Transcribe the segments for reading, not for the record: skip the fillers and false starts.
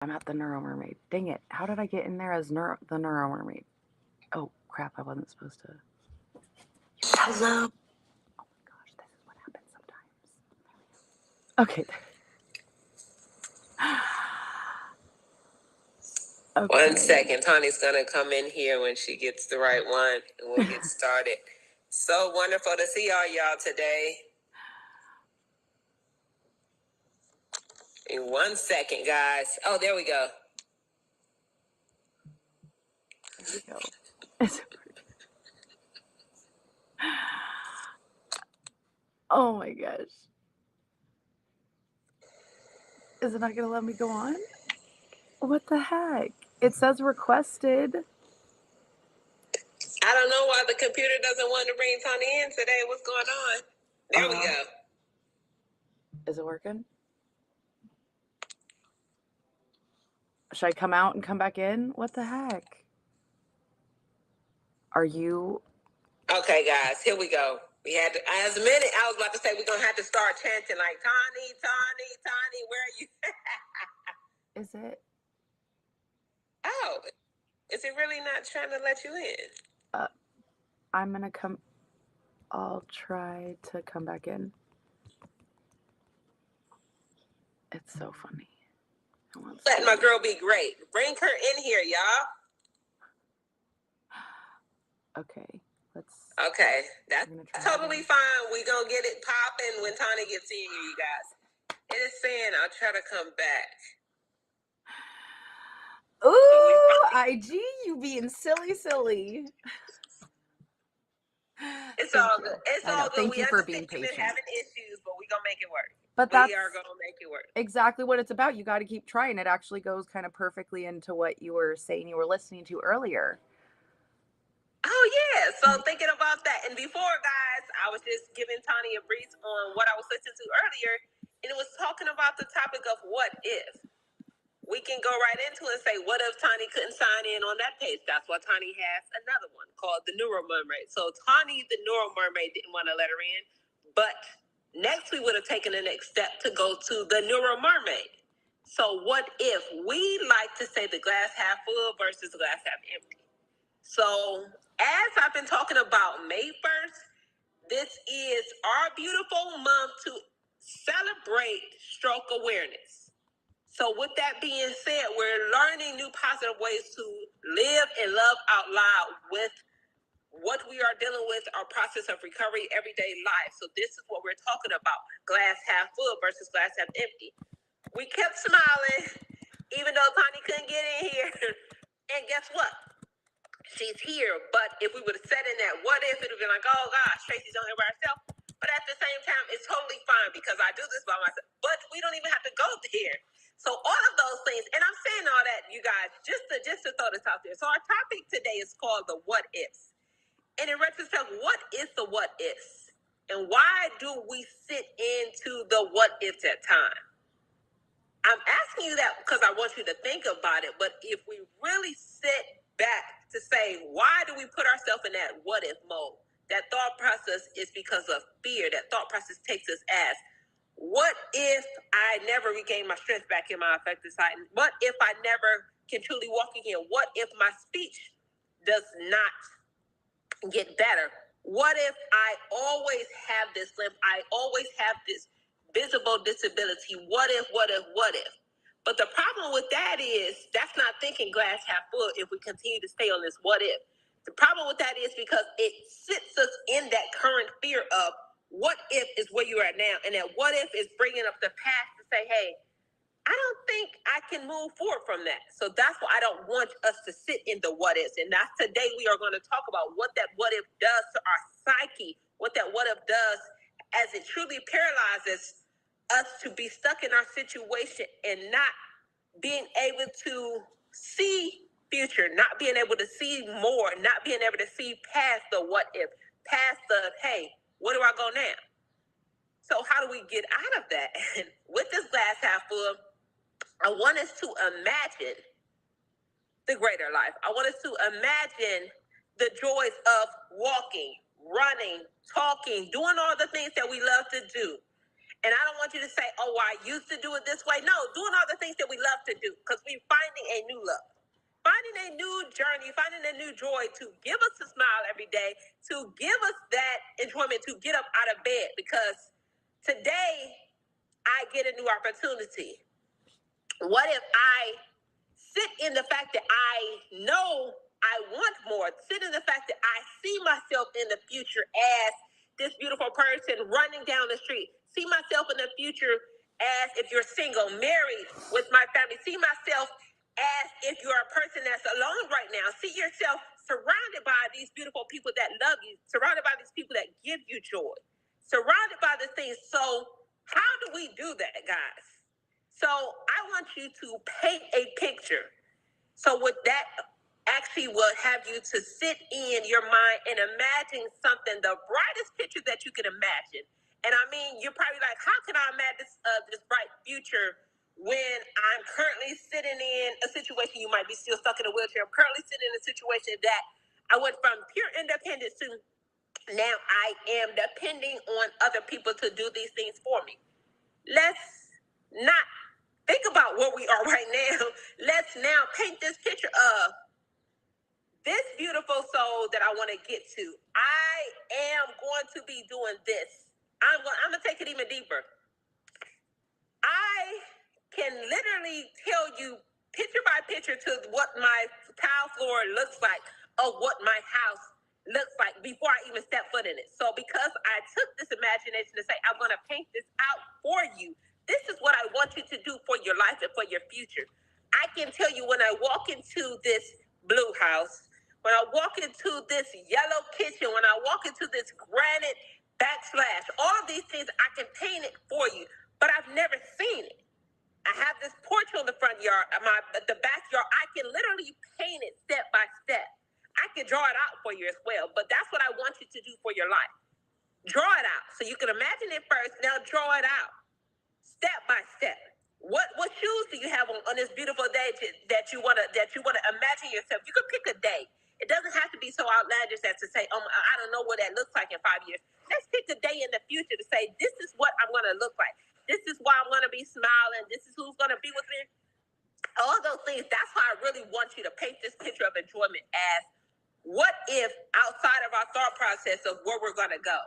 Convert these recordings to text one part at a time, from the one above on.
I'm at the Neuro Mermaid. Dang it. How did I get in there as the Neuro Mermaid? Oh, crap. I wasn't supposed to. Hello. Oh my gosh. This is what happens sometimes. Okay. Okay. 1 second. Tawnie's going to come in here when she gets the right one, and we'll get started. So wonderful to see all y'all today. In 1 second, guys. Oh, there we go. There we go. Oh my gosh. Is it not going to let me go on? What the heck? It says requested. I don't know why the computer doesn't want to bring Tawnie in today. What's going on? There we go. Is it working? Should I come out and come back in? What the heck? Are you... Okay, guys, here we go. We had to, as a minute, I was about to say we're going to have to start chanting like, Tawnie, Tawnie, Tawnie, where are you? Is it? Oh, is it really not trying to let you in? I'm going to come... I'll try to come back in. It's so funny. Let my girl be great. Bring her in here, y'all. Okay, let's... Okay, that's totally fine. We're going to get it popping when Tawnie gets in here, you guys. It is saying I'll try to come back. Ooh, IG, you being silly. It's all good. It's all good. Thank you for being patient. We've been having issues, but we're going to make it work. But we are going to make it work. Exactly what it's about. You got to keep trying. It actually goes kind of perfectly into what you were saying you were listening to earlier. Oh, yeah. So thinking about that. And before, guys, I was just giving Tawnie a brief on what I was listening to earlier. And it was talking about the topic of what if. We can go right into it and say, what if Tawnie couldn't sign in on that page? That's why Tawnie has another one called the Neuro Mermaid. So Tawnie, the Neuro Mermaid, didn't want to let her in. But next we would have taken the next step to go to the Neuro Mermaid. So what if we like to say the glass half full versus the glass half empty? So as I've been talking about May 1st, this is our beautiful month to celebrate stroke awareness. So with that being said, we're learning new positive ways to live and love out loud with what we are dealing with, our process of recovery, everyday life. So this is what we're talking about, glass half full versus glass half empty. We kept smiling, even though Tawnie couldn't get in here. And guess what? She's here. But if we would have said in that, what if it would have been like, oh gosh, Tracey's on here by herself. But at the same time, it's totally fine because I do this by myself. But we don't even have to go there. So all of those things, and I'm saying all that, you guys, just to throw this out there. So our topic today is called the what ifs. And in retrospect, what is the what ifs? And why do we sit into the what ifs at times? I'm asking you that because I want you to think about it. But if we really sit back to say, why do we put ourselves in that what if mode? That thought process is because of fear. That thought process takes us as, what if I never regain my strength back in my affected side? What if I never can truly walk again? What if my speech does not get better? What if I always have this limp? I always have this visible disability. What if? But the problem with that is that's not thinking glass half full if we continue to stay on this what if. The problem with that is because it sits us in that current fear of what if is where you are now. And that what if is bringing up the past to say, hey, I don't think I can move forward from that. So that's why I don't want us to sit in the what ifs. And that's today we are going to talk about what that what if does to our psyche, what that what if does as it truly paralyzes us to be stuck in our situation and not being able to see future, not being able to see more, not being able to see past the what if, past the, hey, where do I go now? So how do we get out of that? And with this glass half full, I want us to imagine the greater life. I want us to imagine the joys of walking, running, talking, doing all the things that we love to do. And I don't want you to say, oh, I used to do it this way. No, doing all the things that we love to do, because we're finding a new love, finding a new journey, finding a new joy to give us a smile every day, to give us that enjoyment, to get up out of bed. Because today I get a new opportunity. What if I sit in the fact that I know I want more, sit in the fact that I see myself in the future as this beautiful person running down the street, see myself in the future as, if you're single, married with my family, see myself as if you're a person that's alone right now, see yourself surrounded by these beautiful people that love you, surrounded by these people that give you joy, surrounded by the things. So how do we do that, guys? So I want you to paint a picture. So with that, actually will have you to sit in your mind and imagine something, the brightest picture that you can imagine. And I mean, you're probably like, how can I imagine this bright future when I'm currently sitting in a situation? You might be still stuck in a wheelchair. I'm currently sitting in a situation that I went from pure independence to now I am depending on other people to do these things for me. Let's not think about where we are right now. Let's now paint this picture of this beautiful soul that I want to get to. I am going to be doing this. I'm going to take it even deeper. I can literally tell you picture by picture to what my tile floor looks like, or what my house looks like before I even step foot in it. So because I took this imagination to say, I'm going to paint this out for you, this is what I want you to do for your life and for your future. I can tell you, when I walk into this blue house, when I walk into this yellow kitchen, when I walk into this granite backsplash, all of these things, I can paint it for you, but I've never seen it. I have this porch on the front yard, the backyard. I can literally paint it step by step. I can draw it out for you as well, but that's what I want you to do for your life. Draw it out. So you can imagine it first. Now draw it out step by step. What shoes do you have on this beautiful day that you wanna imagine yourself? You can pick a day. It doesn't have to be so outlandish as to say, oh, I don't know what that looks like in 5 years. Let's pick a day in the future to say, this is what I'm gonna look like. This is why I'm gonna be smiling. This is who's gonna be with me. All those things. That's why I really want you to paint this picture of enjoyment as, what if outside of our thought process of where we're gonna go?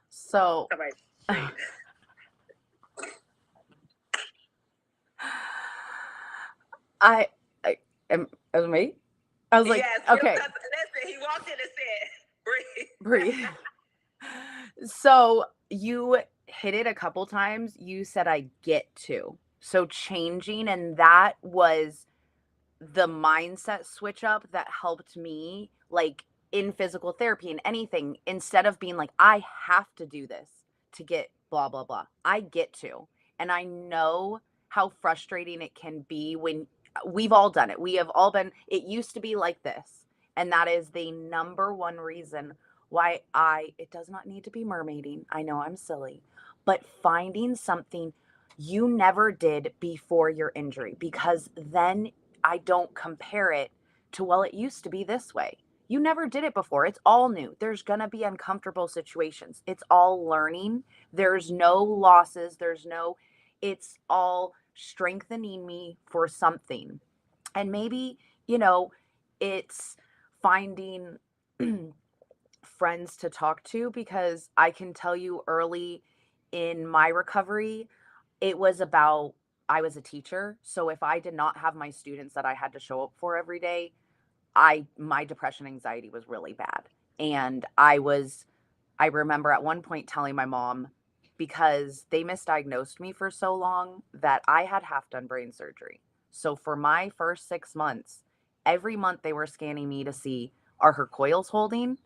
So Somebody. I am, it was me. I was like, Yes, okay, listen, he walked in and said, breathe. So you hit it a couple times. You said I get to. So changing, and that was the mindset switch up that helped me, like in physical therapy and anything, instead of being like, I have to do this to get blah, blah, blah. I get to. And I know how frustrating it can be when we've all done it. We have all been, it used to be like this. And that is the number one reason why it does not need to be mermaiding. I know I'm silly, but finding something you never did before your injury, because then I don't compare it to, well, it used to be this way. You never did it before. It's all new. There's going to be uncomfortable situations. It's all learning. There's no losses. It's all strengthening me for something. And maybe, it's finding friends to talk to, because I can tell you early in my recovery, it was about, I was a teacher. So if I did not have my students that I had to show up for every day, my depression anxiety was really bad. And I remember at one point telling my mom, because they misdiagnosed me for so long, that I had half done brain surgery. So for my first 6 months, every month they were scanning me to see, are her coils holding?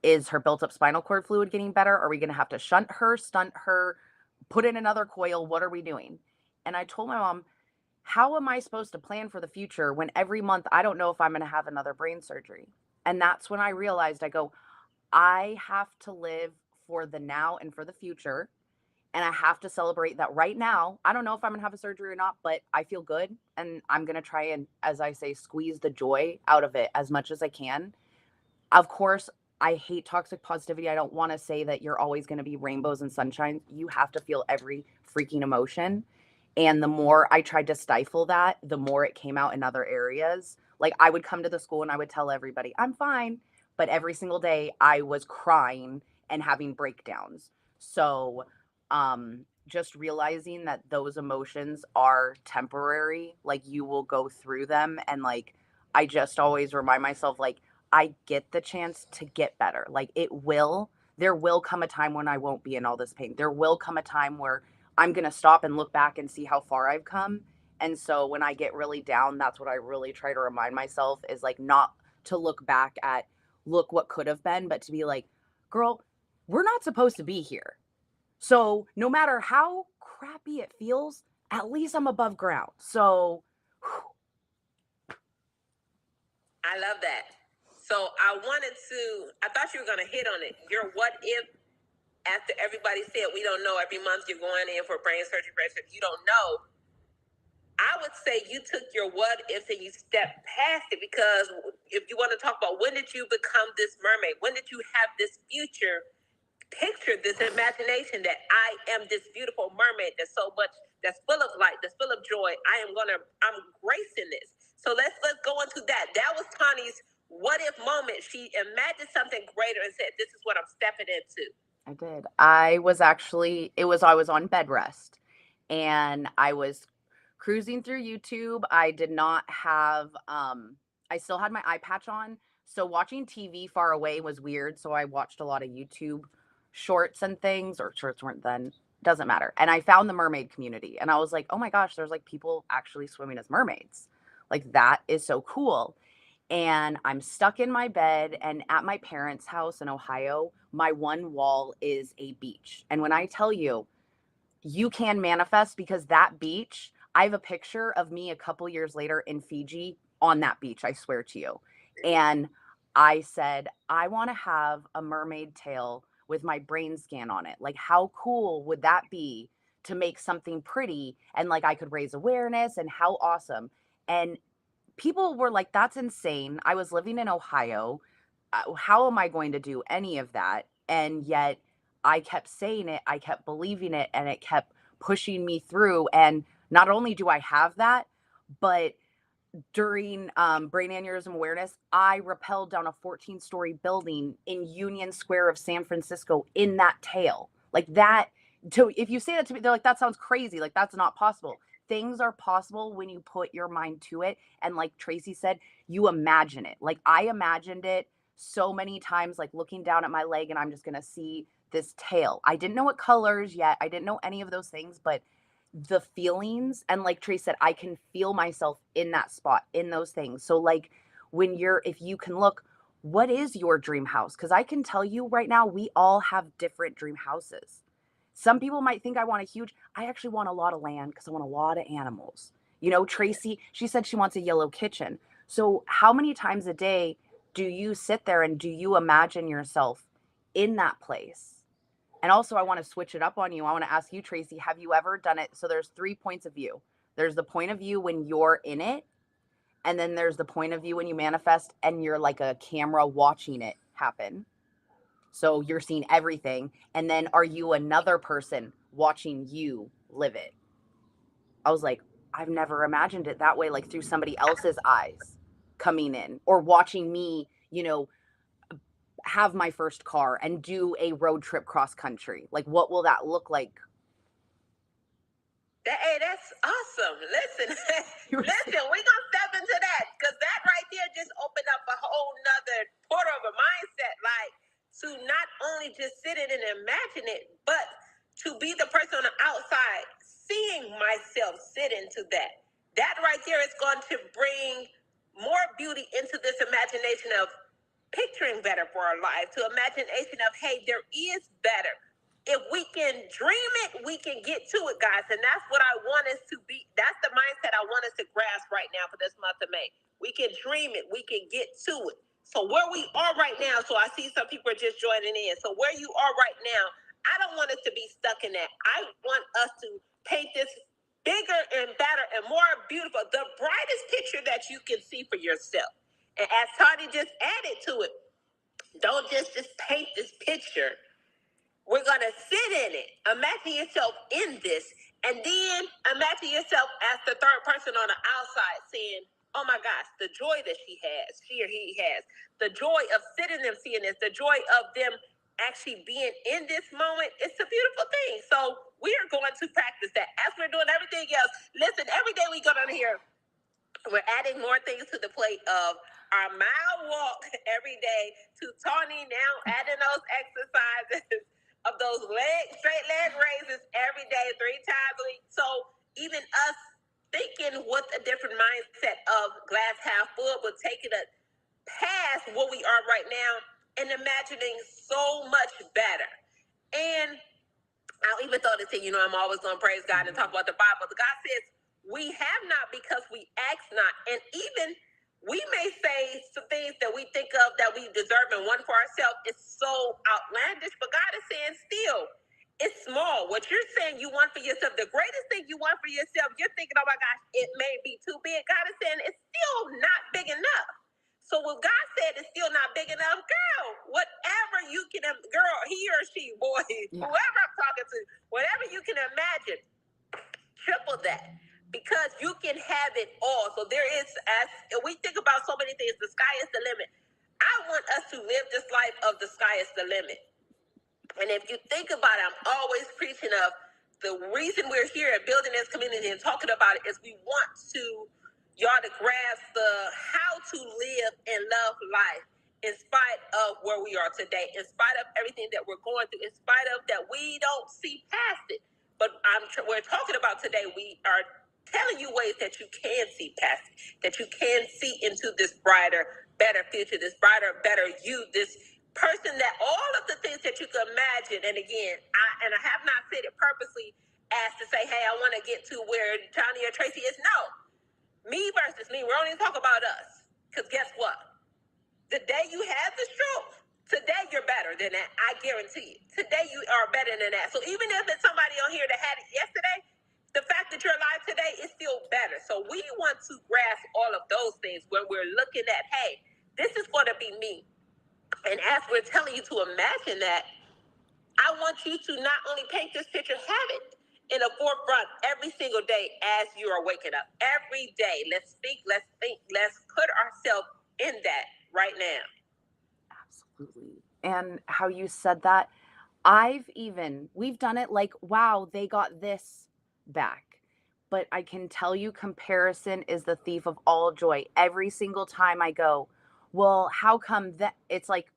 Is her built up spinal cord fluid getting better? Are we going to have to stunt her, put in another coil? What are we doing? And I told my mom, how am I supposed to plan for the future when every month I don't know if I'm going to have another brain surgery? And that's when I realized, I go, I have to live for the now and for the future. And I have to celebrate that right now. I don't know if I'm going to have a surgery or not, but I feel good. And I'm going to try and, as I say, squeeze the joy out of it as much as I can. Of course, I hate toxic positivity. I don't want to say that you're always going to be rainbows and sunshine. You have to feel every freaking emotion. And the more I tried to stifle that, the more it came out in other areas. Like I would come to the school and I would tell everybody, I'm fine. But every single day I was crying and having breakdowns. So, just realizing that those emotions are temporary, like you will go through them. And like, I just always remind myself, like, I get the chance to get better. Like there will come a time when I won't be in all this pain. There will come a time where I'm going to stop and look back and see how far I've come. And so when I get really down, that's what I really try to remind myself is like not to look back at look what could have been, but to be like, girl, we're not supposed to be here. So no matter how crappy it feels, at least I'm above ground. So I love that. So I thought you were going to hit on it. Your what if, after everybody said we don't know, every month you're going in for brain surgery, you don't know. I would say you took your what ifs and you stepped past it, because if you want to talk about when did you become this mermaid, when did you have this future picture, this imagination that I am this beautiful mermaid that's so much, that's full of light, that's full of joy. I'm gracing this. So let's go into that. That was Tawnie's what if moment. She imagined something greater and said, "This is what I'm stepping into." I did. I was on bed rest and I was cruising through YouTube. I did not have, I still had my eye patch on. So watching TV far away was weird. So I watched a lot of YouTube shorts and things, or shorts weren't then, doesn't matter. And I found the mermaid community and I was like, oh my gosh, there's like people actually swimming as mermaids. Like that is so cool. And I'm stuck in my bed. And at my parents' house in Ohio, my one wall is a beach. And when I tell you, you can manifest because that beach, I have a picture of me a couple years later in Fiji on that beach, I swear to you. And I said, I want to have a mermaid tail with my brain scan on it. Like, how cool would that be to make something pretty? And like, I could raise awareness and how awesome. And people were like, that's insane. I was living in Ohio. How am I going to do any of that? And yet I kept saying it, I kept believing it, and it kept pushing me through. And not only do I have that, but during brain aneurysm awareness, I rappelled down a 14-story building in Union Square of San Francisco in that tail. Like that, to if you say that to me, they're like, that sounds crazy. Like that's not possible. Things are possible when you put your mind to it. And like Tracey said, you imagine it. Like I imagined it so many times, like looking down at my leg and I'm just gonna see this tail. I didn't know what colors yet. I didn't know any of those things, but the feelings, and like Trey said, I can feel myself in that spot, in those things. So like when you're, if you can look, what is your dream house? Because I can tell you right now, we all have different dream houses. Some people might think I want a huge, I actually want a lot of land because I want a lot of animals. You know, Tracy, she said she wants a yellow kitchen. So how many times a day do you sit there and do you imagine yourself in that place? And also, I want to switch it up on you. I want to ask you, Tracey, have you ever done it? So there's 3 points of view. There's the point of view when you're in it, and then there's the point of view when you manifest and you're like a camera watching it happen. So you're seeing everything. And then are you another person watching you live it? I was like, I've never imagined it that way, like through somebody else's eyes coming in or watching me, have my first car and do a road trip cross country. Like, what will that look like? Hey, that's awesome. Listen, listen, we're going to step into that, because that right there just opened up a whole nother portal of a mindset. Like, to not only just sit in and imagine it, but to be the person on the outside, seeing myself sit into that. That right there is going to bring more beauty into this imagination of picturing better for our life, to imagination of, hey, there is better. If we can dream it, we can get to it, guys. And that's what I want us to be. That's the mindset I want us to grasp right now for this month of May. We can dream it. We can get to it. So where we are right now, so I see some people are just joining in. So where you are right now, I don't want us to be stuck in that. I want us to paint this bigger and better and more beautiful, the brightest picture that you can see for yourself. And as Tawnie just added to it, Don't just paint this picture. We're going to sit in it. Imagine yourself in this. And then imagine yourself as the third person on the outside saying, oh my gosh, the joy that she or he has, the joy of sitting them seeing this, the joy of them actually being in this moment. It's a beautiful thing. So we are going to practice that as we're doing everything else. Listen, every day we go down here, we're adding more things to the plate of our mile walk every day to Tawnie now adding those exercises of those straight leg raises every day, 3 times a week. So even us thinking with a different mindset of glass half full, but taking it past what we are right now and imagining so much better. And I'll even throw this in, I'm always going to praise God and talk about the Bible. The God says, we have not because we ask not. And even we may say some things that we think of that we deserve and want for ourselves is so outlandish, but God is saying still, it's small. What you're saying you want for yourself, the greatest thing you want for yourself, you're thinking, oh my gosh, it may be too big. God is saying it's still not big enough. So what God said is still not big enough, girl, whatever you can, girl, he or she, boy, whoever I'm talking to, whatever you can imagine, triple that. Because you can have it all. So there is, as we think about so many things, the sky is the limit. I want us to live this life of the sky is the limit. And if you think about it, I'm always preaching of the reason we're here at building this community and talking about it is we want y'all to grasp the how to live and love life in spite of where we are today, in spite of everything that we're going through, in spite of that we don't see past it. But we're talking about today, we are telling you ways that you can see past it, that you can see into this brighter, better future, this brighter, better you, this person that all of the things that you can imagine. And again, I have not said it purposely as to say, hey, I want to get to where Tawnie or Tracey is. No, me versus me. We're only talking about us. Because guess what? The day you have the stroke, today you're better than that. I guarantee you. Today you are better than that. So even if it's somebody on here that had it yesterday, the fact that you're alive today is still better. So we want to grasp all of those things when we're looking at, hey, this is going to be me. And as we're telling you to imagine that, I want you to not only paint this picture, have it in the forefront every single day as you are waking up. Every day, let's speak, let's think, let's put ourselves in that right now. Absolutely. And how you said that, we've done it like, wow, they got this back. But I can tell you, comparison is the thief of all joy. Every single time I go, well, how come that? It's like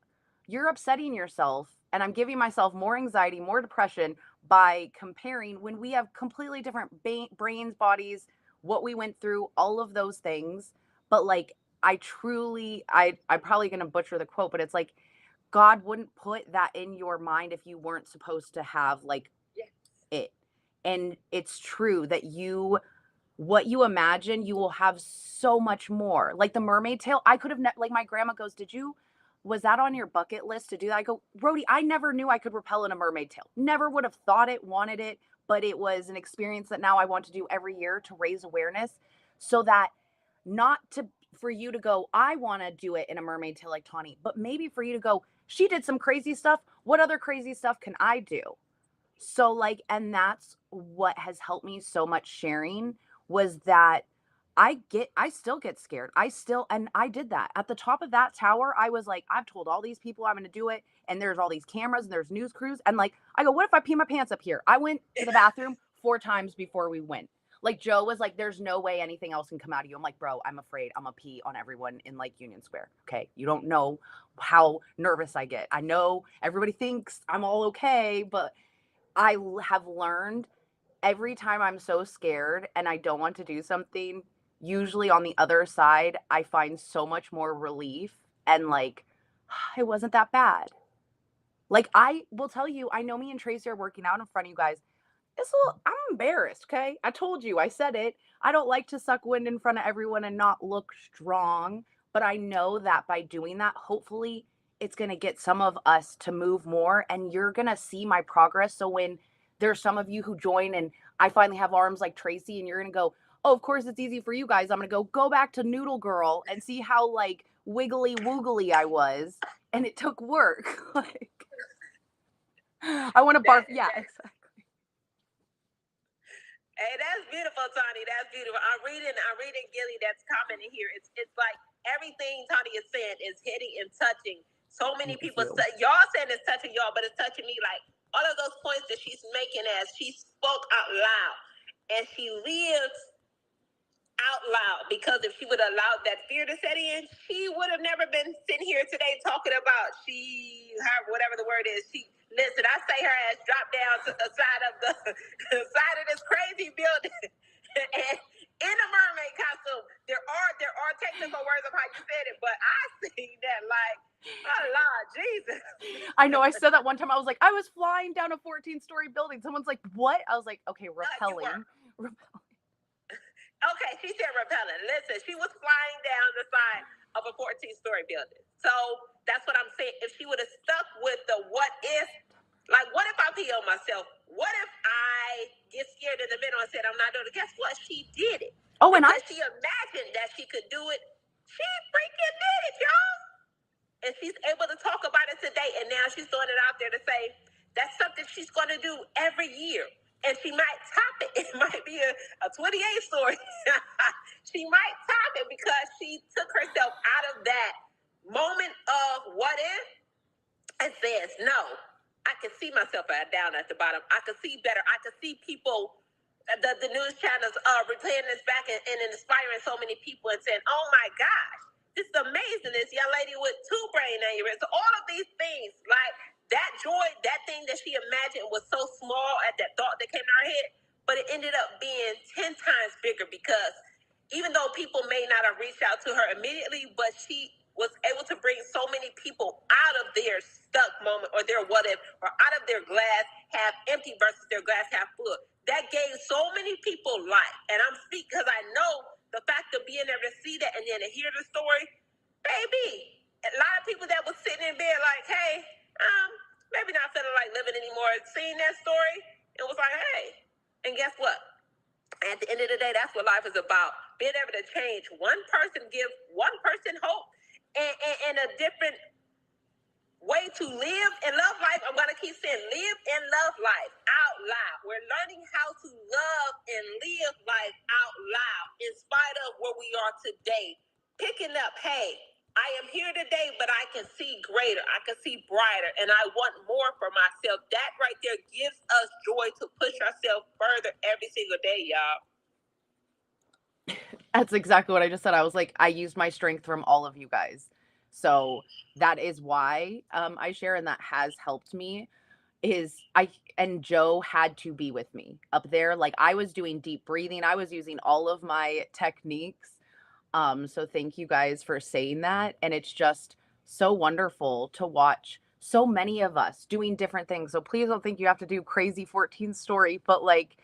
you're upsetting yourself, and I'm giving myself more anxiety, more depression by comparing when we have completely different brains, bodies, what we went through, all of those things. But like, I'm probably going to butcher the quote, but it's like, God wouldn't put that in your mind if you weren't supposed to have like it. And it's true that what you imagine, you will have so much more. Like the mermaid tail, I could have, like my grandma goes, was that on your bucket list to do that? I go, Rhodey, I never knew I could rappel in a mermaid tail. Never would have thought it, wanted it, but it was an experience that now I want to do every year to raise awareness so that not to, for you to go, I want to do it in a mermaid tail like Tawnie, but maybe for you to go, she did some crazy stuff. What other crazy stuff can I do? So like, and that's what has helped me so much sharing was that I still get scared. And I did that at the top of that tower. I was like, I've told all these people I'm going to do it. And there's all these cameras and there's news crews. And like, I go, what if I pee my pants up here? I went to the bathroom 4 times before we went. Like Joe was like, there's no way anything else can come out of you. I'm like, bro, I'm afraid I'm gonna pee on everyone in like Union Square. Okay. You don't know how nervous I get. I know everybody thinks I'm all okay, but I have learned every time I'm so scared and I don't want to do something, usually on the other side, I find so much more relief and like, it wasn't that bad. Like I will tell you, I know me and Tracey are working out in front of you guys. I'm embarrassed, okay? I told you, I said it. I don't like to suck wind in front of everyone and not look strong, but I know that by doing that, hopefully it's going to get some of us to move more and you're going to see my progress. So when there's some of you who join and I finally have arms like Tracey and you're going to go, oh, of course it's easy for you guys. I'm going to go back to Noodle Girl and see how like wiggly woogly I was. And it took work. Like, I want to barf. Yeah, exactly. Hey, that's beautiful, Tawnie. That's beautiful. I'm reading Gilly that's commenting here. It's like everything Tawnie is saying is hitting and touching. So many people y'all saying it's touching y'all, but it's touching me. Like all of those points that she's making as she spoke out loud. And she lives out loud, because if she would have allowed that fear to set in, she would have never been sitting here today talking about whatever the word is. Listen, I say her ass dropped down to the side of the side of this crazy building and in a mermaid costume. There are technical words of how you said it, but I see that like, oh Lord Jesus. I know, I said that one time. I was like, I was flying down a 14-story building. Someone's like, what? I was like, okay, rappelling. Okay, she said repellent. Listen, she was flying down the side of a 14-story building. So that's what I'm saying. If she would have stuck with the what if, like, what if I pee on myself? What if I get scared in the middle and said I'm not doing it? Guess what? She did it. Oh, and because she imagined that she could do it. She freaking did it, y'all. And she's able to talk about it today. And now she's throwing it out there to say that's something she's going to do every year. And she might top it. It might be a 28 story. She might top it because she took herself out of that moment of what if and says, no, I can see myself down at the bottom. I can see better. I can see people, the news channels replaying this back and inspiring so many people and saying, oh my gosh, this is amazing. This young lady with 2 brain aneurysms. So all of these things, like, that joy, that thing that she imagined was so small at that thought that came to her head, but it ended up being 10 times bigger because even though people may not have reached out to her immediately, but she was able to bring so many people out of their stuck moment or their what if, or out of their glass half empty versus their glass half full. That gave so many people life. And I'm speaking because I know the fact of being able to see that and then to hear the story, baby, a lot of people that was sitting in bed like, hey, maybe not feeling like living anymore, seeing that story, it was like, hey. And guess what? At the end of the day, that's what life is about. Being able to change one person, give one person hope and a different way to live and love life. I'm going to keep saying live and love life out loud. We're learning how to love and live life out loud in spite of where we are today. Picking up, hey, I am here today, but I can see greater. I can see brighter, and I want more for myself. That right there gives us joy to push ourselves further every single day, y'all. That's exactly what I just said. I was like, I used my strength from all of you guys. So that is why I share, and that has helped me. And Joe had to be with me up there. Like, I was doing deep breathing. I was using all of my techniques. So thank you guys for saying that. And it's just so wonderful to watch so many of us doing different things. So please don't think you have to do crazy 14 story, but like,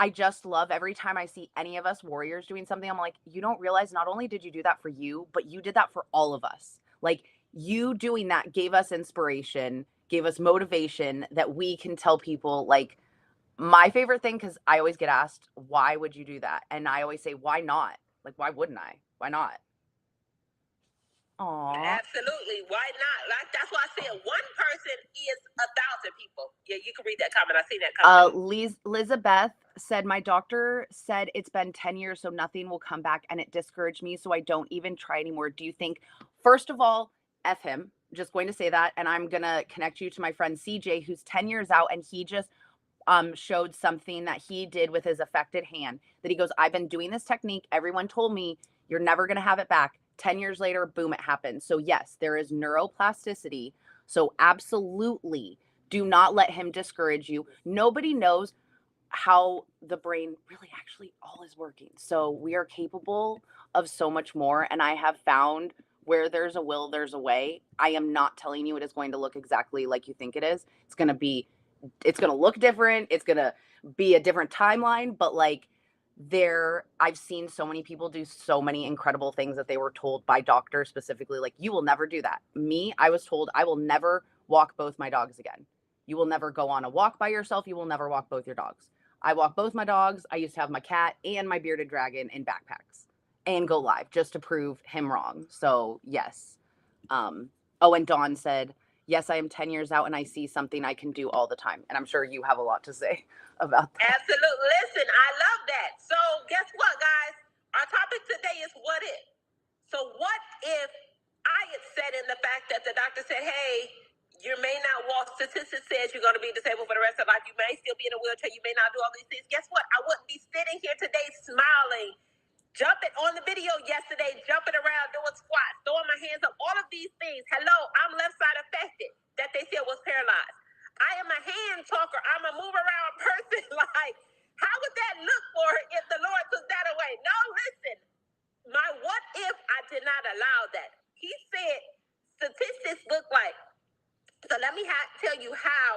I just love every time I see any of us warriors doing something. I'm like, you don't realize not only did you do that for you, but you did that for all of us. Like, you doing that gave us inspiration, gave us motivation that we can tell people. Like, my favorite thing, because I always get asked, why would you do that? And I always say, why not? Like, why wouldn't I? Why not? Aww. Absolutely. Why not? Like, that's why I said one person is 1,000 people. Yeah, you can read that comment. I seen that comment. Elizabeth said, my doctor said it's been 10 years, so nothing will come back, and it discouraged me, so I don't even try anymore. Do you think, first of all, F him, just going to say that, and I'm going to connect you to my friend CJ, who's 10 years out, and he just showed something that he did with his affected hand, that he goes, I've been doing this technique. Everyone told me you're never going to have it back. 10 years later, boom, it happens. So yes, there is neuroplasticity. So absolutely do not let him discourage you. Nobody knows how the brain really actually all is working. So we are capable of so much more. And I have found where there's a will, there's a way. I am not telling you it is going to look exactly like you think it is. It's going to look different. It's going to be a different timeline, but like, I've seen so many people do so many incredible things that they were told by doctors specifically, like, you will never do that. Me, I was told I will never walk both my dogs again. You will never go on a walk by yourself. You will never walk both your dogs. I walk both my dogs. I used to have my cat and my bearded dragon in backpacks and go live just to prove him wrong. So yes. Oh, and Dawn said, yes, I am 10 years out and I see something I can do all the time. And I'm sure you have a lot to say about that. Absolutely. Listen, I love that. So guess what, guys? Our topic today is what if. So what if I had said in the fact that the doctor said, hey, you may not walk. Statistics says you're going to be disabled for the rest of life. You may still be in a wheelchair. You may not do all these things. Guess what? I wouldn't be sitting here today smiling, jumping on the video yesterday, jumping around, doing squats, throwing my hands up, all of these things. Hello, I'm left side affected that they said was paralyzed. I am a hand talker. I'm a move around person. Like, how would that look for if the Lord took that away? No, listen. My what if I did not allow that? He said statistics look like. So let me tell you how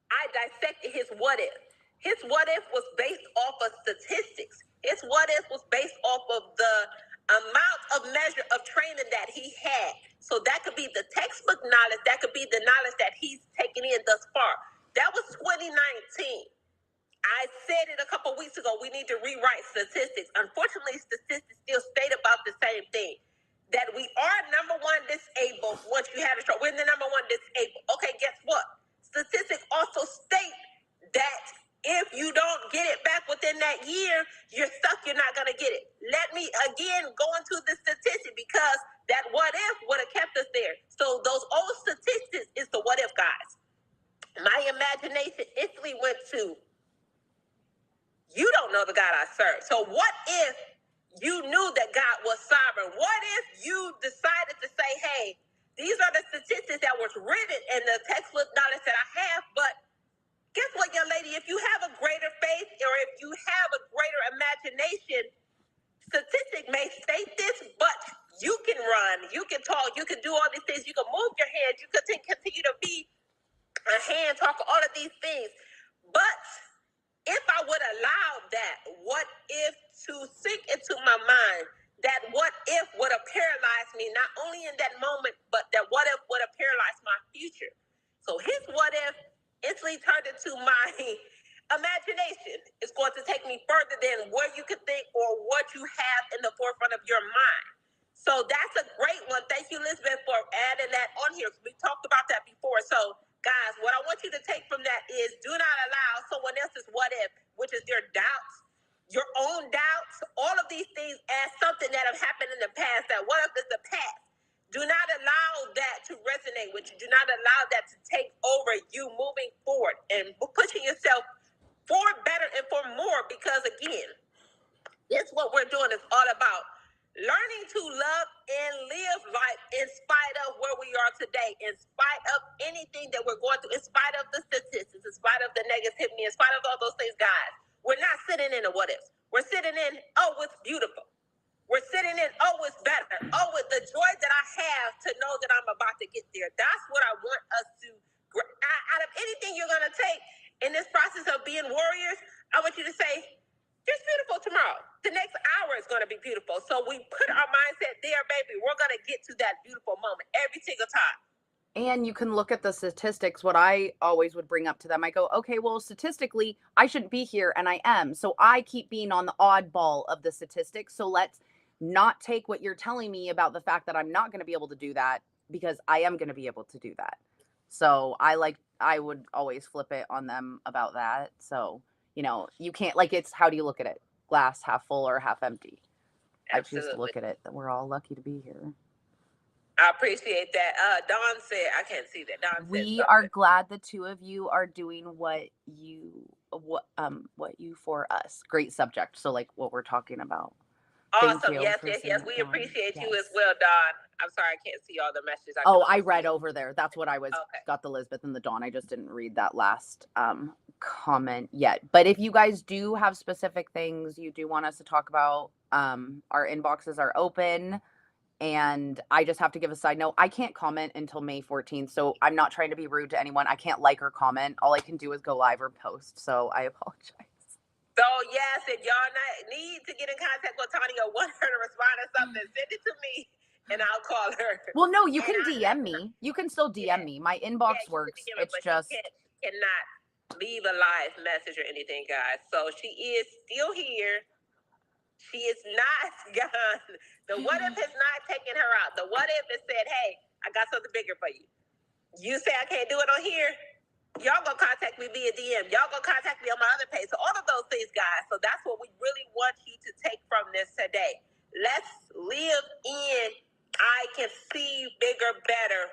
I dissected his what if. His what if was based off of statistics. His what if was based off of the amount of measure of training that he had. So that could be the textbook knowledge. That could be the knowledge that he's taken in thus far. That was 2019. I said it a couple of weeks ago, we need to rewrite statistics. Unfortunately, statistics still state about the same thing. That we are number one disabled once you have a stroke. We're the number one disabled. Okay, guess what? Statistics also state that if you don't get it back within that year, you're stuck, you're not going to get it. Let me again go into the statistic because that what if would have kept us there. So those old statistics is the what if, guys. My imagination instantly went to, you don't know the God I serve. So what if you knew that God was sovereign? What if you decided to say, hey, these are the statistics that was written in the textbook knowledge that I have, but guess what, young lady? If you have a greater faith or if you have a greater imagination, statistics may state this, but you can run, you can talk, you can do all these things, you can move your hands, you can continue to be a hand talker, all of these things. But if I would allow that what if to sink into my mind, that what if would have paralyzed me, not only in that moment, but that what if would have paralyzed my future. So his what if instantly turned into my imagination. It's going to take me further than where you could think or what you have in the forefront of your mind. So that's a great one. Thank you, Elizabeth, for adding that on here. We talked about that before. So guys, what I want you to take from that is do not allow someone else's what if, which is their doubts, your own doubts, all of these things as something that have happened in the past, that what if is the past. Do not allow that to resonate with you. Do not allow that to take over you moving forward and pushing yourself for better and for more, because again, this what we're doing is all about learning to love and live life in spite of where we are today, in spite of anything that we're going through, in spite of the statistics, in spite of the negativity, in spite of all those things, guys. We're not sitting in a what if. We're sitting in, oh, it's beautiful. We're sitting in, oh, it's better. Oh, with the joy that I have to know that I'm about to get there. That's what I want us to, out of anything you're going to take in this process of being warriors, I want you to say, it's beautiful tomorrow. The next hour is going to be beautiful. So we put our mindset there, baby. We're going to get to that beautiful moment every single time. And you can look at the statistics. What I always would bring up to them, I go, okay, well, statistically, I shouldn't be here and I am. So I keep being on the oddball of the statistics. So let's not take what you're telling me about the fact that I'm not going to be able to do that, because I am going to be able to do that. So I would always flip it on them about that. So, you can't, like, it's, how do you look at it? Glass half full or half empty? Absolutely. I choose to look at it that we're all lucky to be here. I appreciate that. Dawn said, I can't see that. Dawn we are glad the two of you are doing what you for us. Great subject. So like what we're talking about. Awesome. Yes. We appreciate you as well, Dawn. I'm sorry, I can't see all the messages. I read over there. That's what I was got the Elizabeth and the Dawn. I just didn't read that last comment yet. But if you guys do have specific things you do want us to talk about, our inboxes are open. And I just have to give a side note. I can't comment until May 14th. So I'm not trying to be rude to anyone. I can't like or comment. All I can do is go live or post. So I apologize. So yes, if y'all need to get in contact with Tawnie or want her to respond to something, send it to me and I'll call her. Well, no, you can DM me. You can still DM me. My inbox works. It's just cannot leave a live message or anything, guys. So she is still here. She is not gone. The what if has not taken her out. The what if has said, hey, I got something bigger for you. You say I can't do it on here? Y'all gonna contact me via DM. Y'all gonna contact me on my other page. So all of those things, guys. So that's what we really want you to take from this today. Let's live in I can see bigger, better.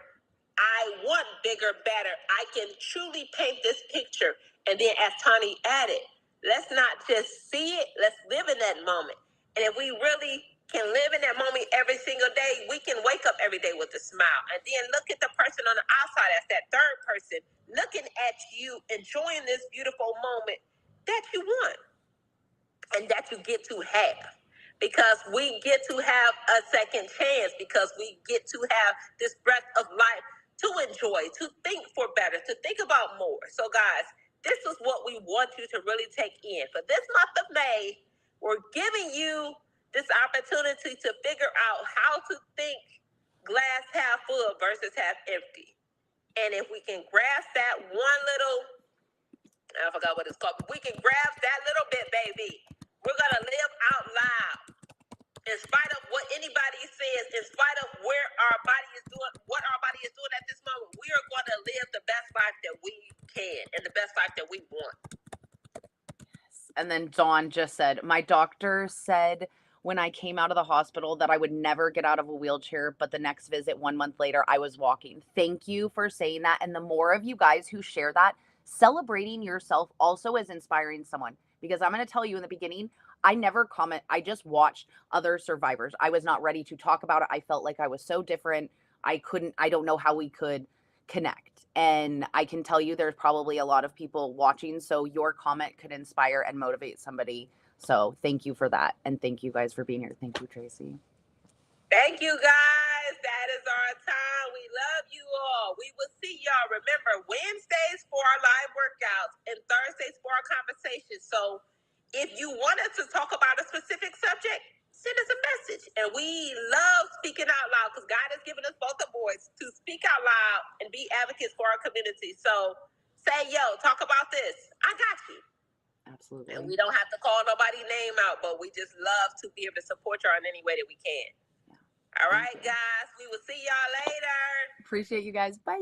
I want bigger, better. I can truly paint this picture. And then as Tawnie added, let's not just see it, let's live in that moment. And if we really can live in that moment every single day, we can wake up every day with a smile. And then look at the person on the outside as that third person, looking at you, enjoying this beautiful moment that you want and that you get to have. Because we get to have a second chance, because we get to have this breath of life to enjoy, to think for better, to think about more. So, guys, this is what we want you to really take in. For this month of May, we're giving you this opportunity to figure out how to think glass half full versus half empty. And if we can grasp that one little, I forgot what it's called, but we can grasp that little bit, baby, we're going to live out loud. In spite of what anybody says, in spite of where our body is doing, what our body is doing at this moment, we are going to live the best life that we can and the best life that we want. And then Dawn just said, my doctor said when I came out of the hospital that I would never get out of a wheelchair, but the next visit 1 month later, I was walking. Thank you for saying that. And the more of you guys who share that, celebrating yourself also is inspiring someone. Because I'm going to tell you in the beginning, I never comment. I just watched other survivors. I was not ready to talk about it. I felt like I was so different. I don't know how we could connect. And I can tell you there's probably a lot of people watching. So your comment could inspire and motivate somebody. So thank you for that. And thank you guys for being here. Thank you, Tracey. Thank you, guys. That is our time. We love you all. We will see y'all. Remember, Wednesdays for our live workouts and Thursdays for our conversations. So if you want us to talk about a specific subject, send us a message. And we love speaking out loud because God has given us both a voice to speak out loud and be advocates for our community. So say, yo, talk about this. I got you. Absolutely. And we don't have to call nobody's name out, but we just love to be able to support y'all in any way that we can. Yeah. All right, guys. We will see y'all later. Appreciate you guys. Bye.